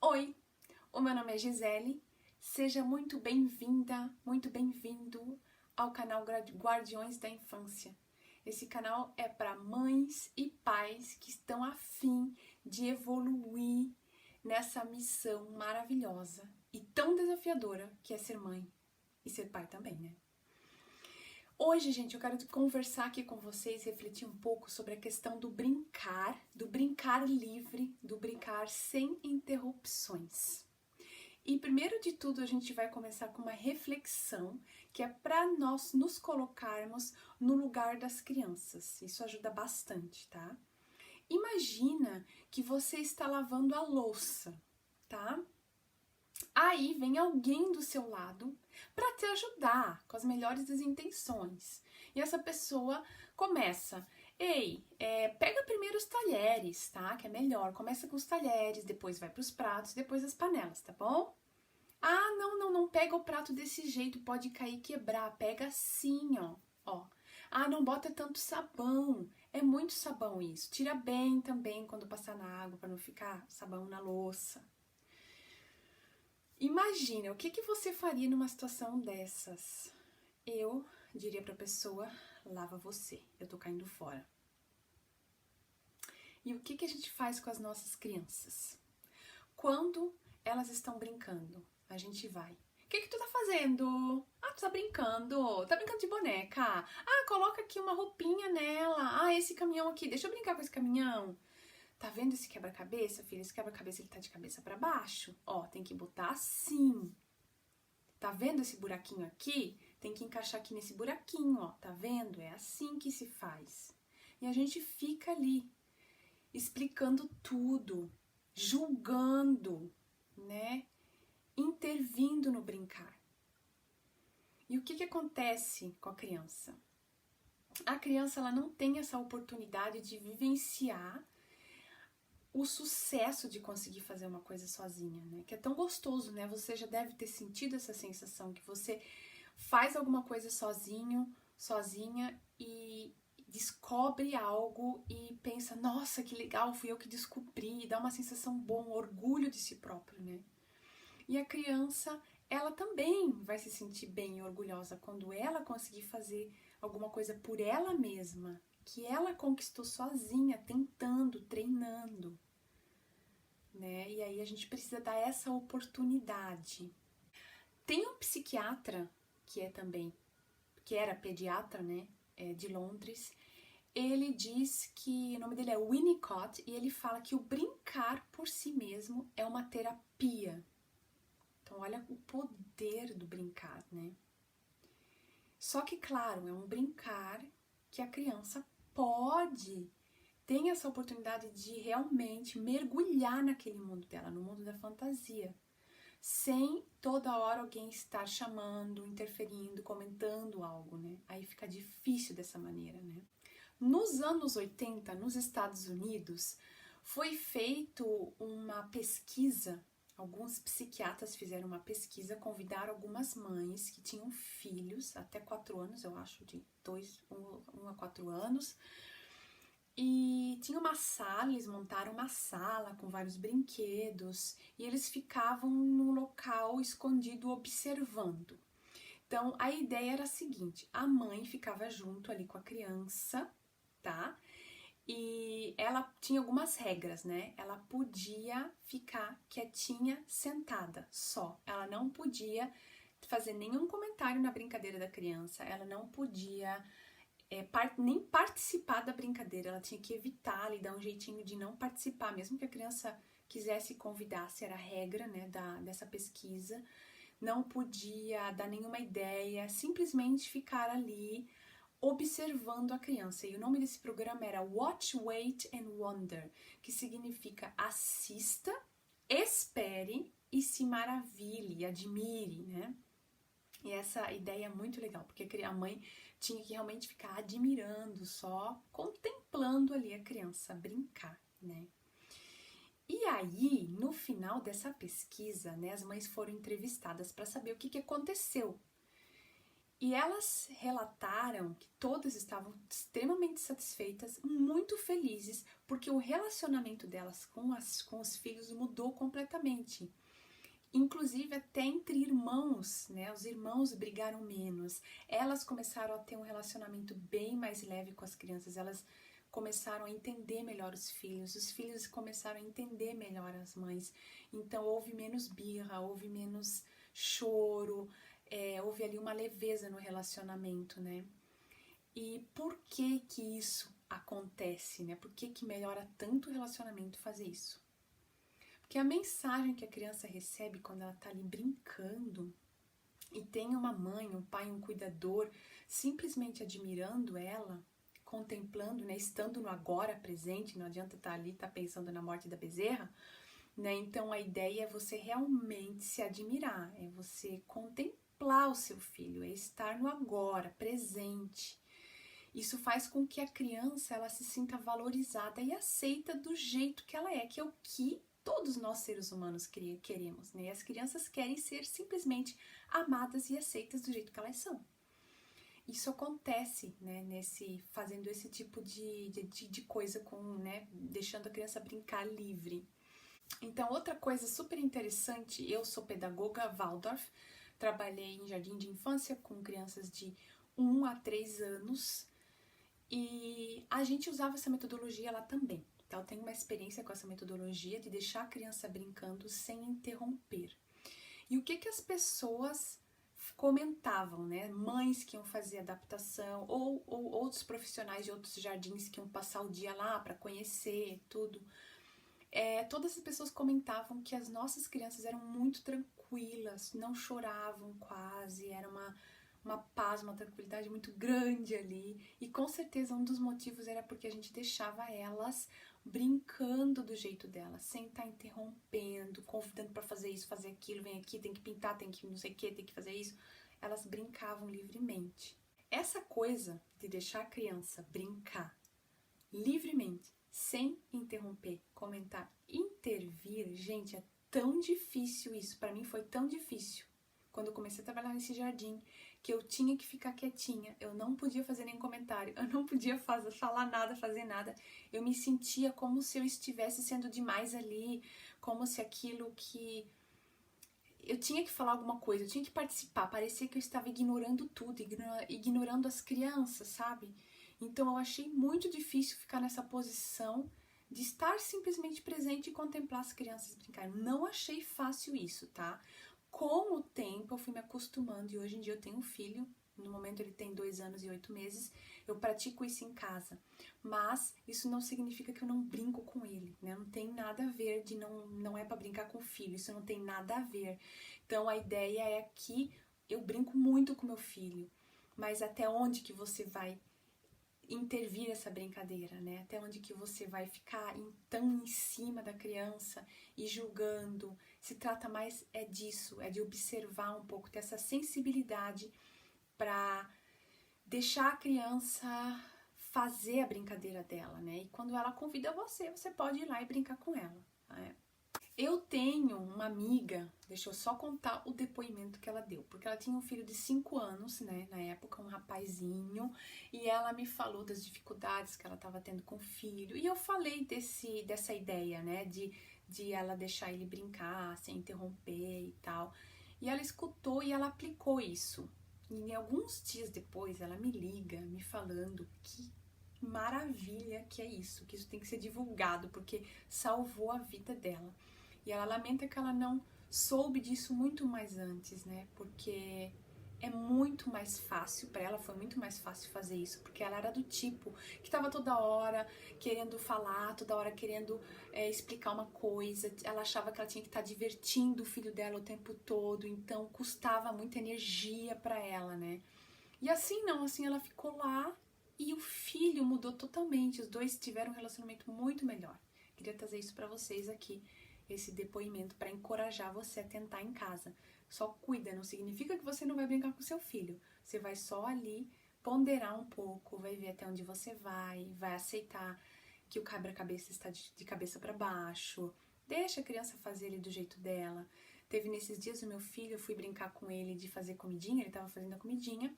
Oi, o meu nome é Gisele, seja muito bem-vinda, muito bem-vindo ao canal Guardiões da Infância. Esse canal é para mães e pais que estão a fim de evoluir nessa missão maravilhosa e tão desafiadora que é ser mãe e ser pai também, né? Hoje, gente, eu quero conversar aqui com vocês, refletir um pouco sobre a questão do brincar livre, do brincar sem interrupções. E primeiro de tudo, a gente vai começar com uma reflexão que é para nós nos colocarmos no lugar das crianças. Isso ajuda bastante, tá? Imagina que você está lavando a louça, tá? Aí vem alguém do seu lado para te ajudar com as melhores das intenções. E essa pessoa começa: ei, pega primeiro os talheres, tá? Que é melhor. Começa com os talheres, depois vai para os pratos, depois as panelas, tá bom? Ah, não pega o prato desse jeito, pode cair e quebrar. Pega assim, ó. Ah, não bota tanto sabão. É muito sabão isso. Tira bem também quando passar na água para não ficar sabão na louça. Imagina, o que você faria numa situação dessas? Eu diria pra pessoa: lava você, eu tô caindo fora. E o que a gente faz com as nossas crianças? Quando elas estão brincando, a gente vai: o que tu tá fazendo? Ah, tu tá brincando de boneca. Ah, coloca aqui uma roupinha nela. Ah, esse caminhão aqui, deixa eu brincar com esse caminhão. Tá vendo esse quebra-cabeça, filha? Esse quebra-cabeça, ele tá de cabeça pra baixo. Ó, tem que botar assim. Tá vendo esse buraquinho aqui? Tem que encaixar aqui nesse buraquinho, ó. Tá vendo? É assim que se faz. E a gente fica ali, explicando tudo, julgando, né? Intervindo no brincar. E o que acontece com a criança? A criança, ela não tem essa oportunidade de vivenciar o sucesso de conseguir fazer uma coisa sozinha, né? Que é tão gostoso, né? Você já deve ter sentido essa sensação que você faz alguma coisa sozinho, sozinha e descobre algo e pensa: nossa, que legal, fui eu que descobri, e dá uma sensação boa, um orgulho de si próprio, né? E a criança, ela também vai se sentir bem e orgulhosa quando ela conseguir fazer alguma coisa por ela mesma, que ela conquistou sozinha, tentando, treinando. Né? E aí a gente precisa dar essa oportunidade. Tem um psiquiatra que era pediatra, né, de Londres. Ele diz que o nome dele é Winnicott e ele fala que o brincar por si mesmo é uma terapia. Então olha o poder do brincar, né? Só que, claro, é um brincar que a criança tem essa oportunidade de realmente mergulhar naquele mundo dela, no mundo da fantasia, sem toda hora alguém estar chamando, interferindo, comentando algo, né? Aí fica difícil dessa maneira, né? Nos anos 80, nos Estados Unidos, foi feito uma pesquisa. Alguns psiquiatras fizeram uma pesquisa, convidaram algumas mães que tinham filhos até 4 anos, eu acho, de 1 a 4 anos, e tinha uma sala, eles montaram uma sala com vários brinquedos e eles ficavam num local escondido observando. Então, a ideia era a seguinte: a mãe ficava junto ali com a criança, tá? E ela tinha algumas regras, né? Ela podia ficar quietinha, sentada, só. Ela não podia fazer nenhum comentário na brincadeira da criança, ela não podia nem participar da brincadeira, ela tinha que evitar e dar um jeitinho de não participar, mesmo que a criança quisesse convidar-se, era a regra, né, dessa pesquisa. Não podia dar nenhuma ideia, simplesmente ficar ali observando a criança. E o nome desse programa era Watch, Wait and Wonder, que significa assista, espere e se maravilhe, admire, né? E essa ideia é muito legal, porque a mãe tinha que realmente ficar admirando, só contemplando ali a criança brincar, né? E aí, no final dessa pesquisa, né, as mães foram entrevistadas para saber o que aconteceu. E elas relataram que todas estavam extremamente satisfeitas, muito felizes, porque o relacionamento delas com os filhos mudou completamente. Inclusive até entre irmãos, né? Os irmãos brigaram menos. Elas começaram a ter um relacionamento bem mais leve com as crianças. Elas começaram a entender melhor os filhos começaram a entender melhor as mães. Então houve menos birra, houve menos choro, houve ali uma leveza no relacionamento, né? E por que que isso acontece, né? Por que que melhora tanto o relacionamento fazer isso? Porque a mensagem que a criança recebe quando ela está ali brincando e tem uma mãe, um pai, um cuidador simplesmente admirando ela, contemplando, né, estando no agora presente, não adianta estar ali, estar pensando na morte da bezerra, né? Então a ideia é você realmente se admirar, é você contemplar o seu filho, é estar no agora, presente. Isso faz com que a criança ela se sinta valorizada e aceita do jeito que ela é, que é o que todos nós seres humanos queremos, né? As crianças querem ser simplesmente amadas e aceitas do jeito que elas são. Isso acontece, né, fazendo esse tipo de coisa né, deixando a criança brincar livre. Então, outra coisa super interessante, eu sou pedagoga Waldorf, trabalhei em jardim de infância com crianças de 1 a 3 anos e a gente usava essa metodologia lá também. Então, eu tenho uma experiência com essa metodologia de deixar a criança brincando sem interromper. E o que que as pessoas comentavam, né? Mães que iam fazer adaptação ou outros profissionais de outros jardins que iam passar o dia lá para conhecer tudo. Todas as pessoas comentavam que as nossas crianças eram muito tranquilas, não choravam quase, era uma paz, uma tranquilidade muito grande ali. E com certeza um dos motivos era porque a gente deixava elas brincando do jeito delas, sem estar interrompendo, convidando para fazer isso, fazer aquilo, vem aqui, tem que pintar, tem que não sei o que, tem que fazer isso. Elas brincavam livremente. Essa coisa de deixar a criança brincar livremente, sem interromper, comentar, intervir, gente, é tão difícil isso. Para mim foi tão difícil quando eu comecei a trabalhar nesse jardim, que eu tinha que ficar quietinha, eu não podia fazer nenhum comentário, eu não podia falar nada, fazer nada. Eu me sentia como se eu estivesse sendo demais ali, como se aquilo que eu tinha que falar alguma coisa, eu tinha que participar, parecia que eu estava ignorando tudo, ignorando as crianças, sabe? Então eu achei muito difícil ficar nessa posição de estar simplesmente presente e contemplar as crianças brincarem. Não achei fácil isso, tá? Com o tempo eu fui me acostumando e hoje em dia eu tenho um filho, no momento ele tem 2 anos e 8 meses, eu pratico isso em casa. Mas isso não significa que eu não brinco com ele, né? Não tem nada a ver de não é para brincar com o filho, isso não tem nada a ver. Então a ideia é que eu brinco muito com meu filho, mas até onde que você vai intervir essa brincadeira, né? Até onde que você vai ficar tão em cima da criança e julgando. Se trata mais disso, é de observar um pouco, ter essa sensibilidade para deixar a criança fazer a brincadeira dela, né? E quando ela convida você, você pode ir lá e brincar com ela, né? Eu tenho uma amiga, deixa eu só contar o depoimento que ela deu, porque ela tinha um filho de 5 anos, né, na época, um rapazinho, e ela me falou das dificuldades que ela estava tendo com o filho, e eu falei dessa ideia, né, de ela deixar ele brincar, sem interromper e tal, e ela escutou e ela aplicou isso. E alguns dias depois ela me liga, me falando que maravilha que é isso, que isso tem que ser divulgado, porque salvou a vida dela. E ela lamenta que ela não soube disso muito mais antes, né? Porque é muito mais fácil para ela, foi muito mais fácil fazer isso, porque ela era do tipo que estava toda hora querendo falar, toda hora querendo explicar uma coisa. Ela achava que ela tinha que estar divertindo o filho dela o tempo todo, então custava muita energia para ela, né? E assim não, assim ela ficou lá e o filho mudou totalmente. Os dois tiveram um relacionamento muito melhor. Queria trazer isso para vocês aqui, esse depoimento, para encorajar você a tentar em casa. Só cuida, não significa que você não vai brincar com seu filho. Você vai só ali ponderar um pouco, vai ver até onde você vai aceitar que o quebra-cabeça está de cabeça para baixo. Deixa a criança fazer ele do jeito dela. Teve nesses dias o meu filho, eu fui brincar com ele de fazer comidinha, ele estava fazendo a comidinha.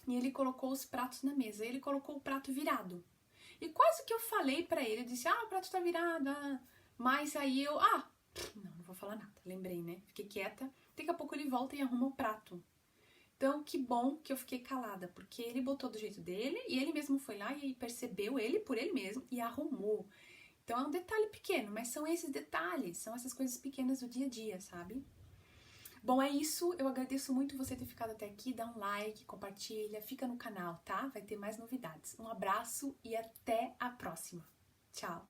e ele colocou os pratos na mesa. Ele colocou o prato virado. E quase que eu falei pra ele, eu disse, o prato tá virado, Mas aí eu, não vou falar nada. Lembrei, né? Fiquei quieta. Daqui a pouco ele volta e arruma o prato. Então, que bom que eu fiquei calada, porque ele botou do jeito dele e ele mesmo foi lá e percebeu ele por ele mesmo e arrumou. Então, é um detalhe pequeno, mas são esses detalhes, são essas coisas pequenas do dia a dia, sabe? Bom, é isso. Eu agradeço muito você ter ficado até aqui. Dá um like, compartilha, fica no canal, tá? Vai ter mais novidades. Um abraço e até a próxima. Tchau!